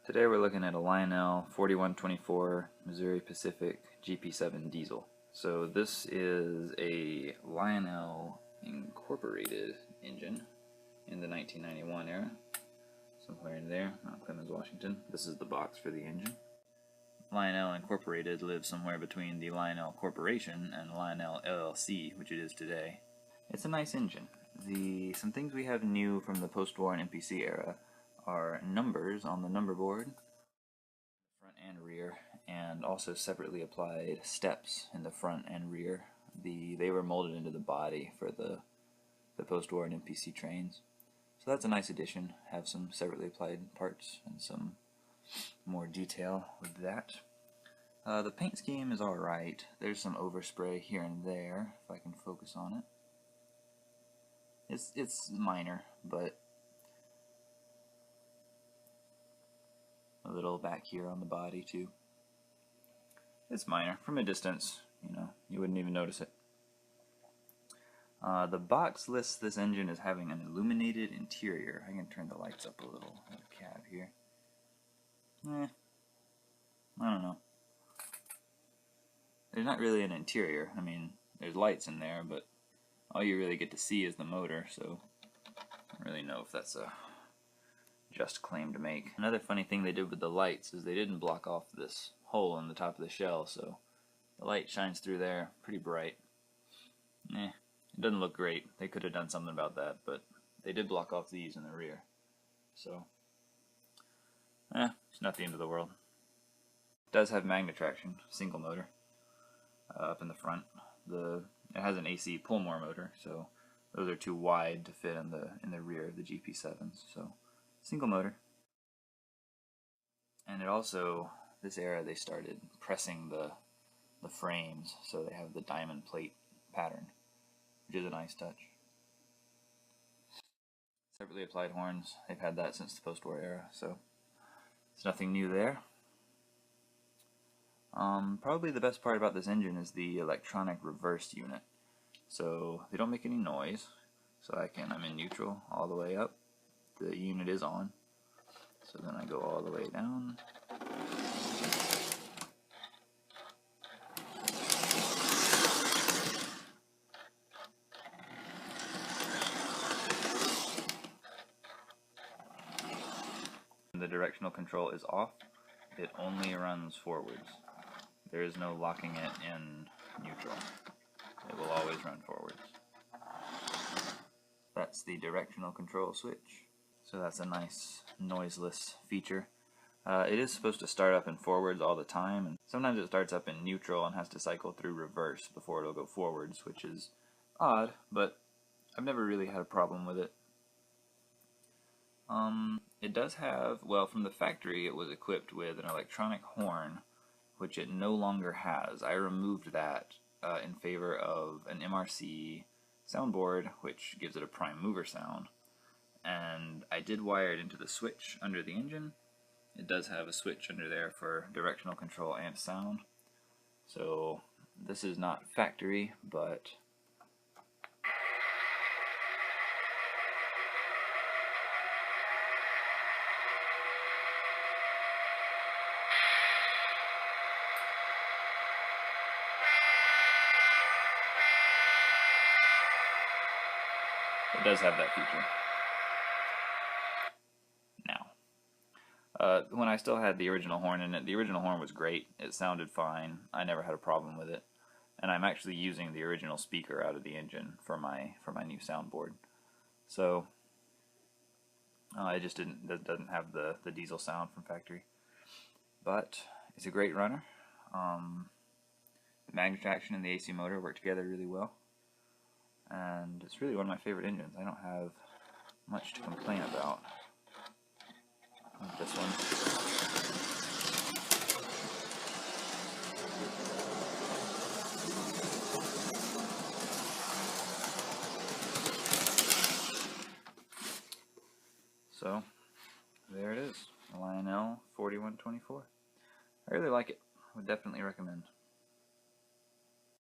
Today we're looking at a Lionel 4124 Missouri Pacific GP7 diesel. So this is a Lionel incorporated engine in the 1991 era, somewhere in there, Mount Clemens, Washington. This is the box for the engine. Lionel Incorporated lives somewhere between the Lionel Corporation and Lionel LLC, which it is today. It's a nice engine. Some things we have new from the post-war and MPC era are numbers on the number board, front and rear, and also separately applied steps in the front and rear. They were molded into the body for the post-war and MPC trains. So that's a nice addition. Have some separately applied parts and some more detail with that. The paint scheme is alright. There's some overspray here and there, if I can focus on it. It's minor, but a little back here on the body too. It's minor. From a distance, you wouldn't even notice it. The box lists this engine as having an illuminated interior. I can turn the lights up a little in the cab here. I don't know. There's not really an interior. I mean, there's lights in there, but all you really get to see is the motor, so I don't really know if that's a just claim to make. Another funny thing they did with the lights is they didn't block off this hole in the top of the shell, so the light shines through there pretty bright. It doesn't look great. They could have done something about that, but they did block off these in the rear, so it's not the end of the world. It does have magnet traction, single motor, up in the front. It has an AC Pullmore motor, so those are too wide to fit in the rear of the GP7s. So single motor. And it also, this era, they started pressing the frames, so they have the diamond plate pattern, which is a nice touch. Separately applied horns, they've had that since the post-war era, so it's nothing new there. Probably the best part about this engine is the electronic reverse unit. So they don't make any noise, so I'm in neutral all the way up. The unit is on, so then I go all the way down. The directional control is off. It only runs forwards. There is no locking it in neutral. It will always run forwards. That's the directional control switch. So that's a nice noiseless feature. It is supposed to start up in forwards all the time, and sometimes it starts up in neutral and has to cycle through reverse before it'll go forwards, which is odd, but I've never really had a problem with it. It does have, well, from the factory it was equipped with an electronic horn, which it no longer has. I removed that in favor of an MRC soundboard, which gives it a prime mover sound. And I did wire it into the switch under the engine. It does have a switch under there for directional control and sound. So this is not factory, but it does have that feature. Now, when I still had the original horn in it, the original horn was great. It sounded fine. I never had a problem with it. And I'm actually using the original speaker out of the engine for my new soundboard. So it just doesn't have the diesel sound from factory. But it's a great runner. The magnet traction and the AC motor work together really well. And it's really one of my favorite engines. I don't have much to complain about with this one. So there it is, Lionel 4124. I really like it. I would definitely recommend.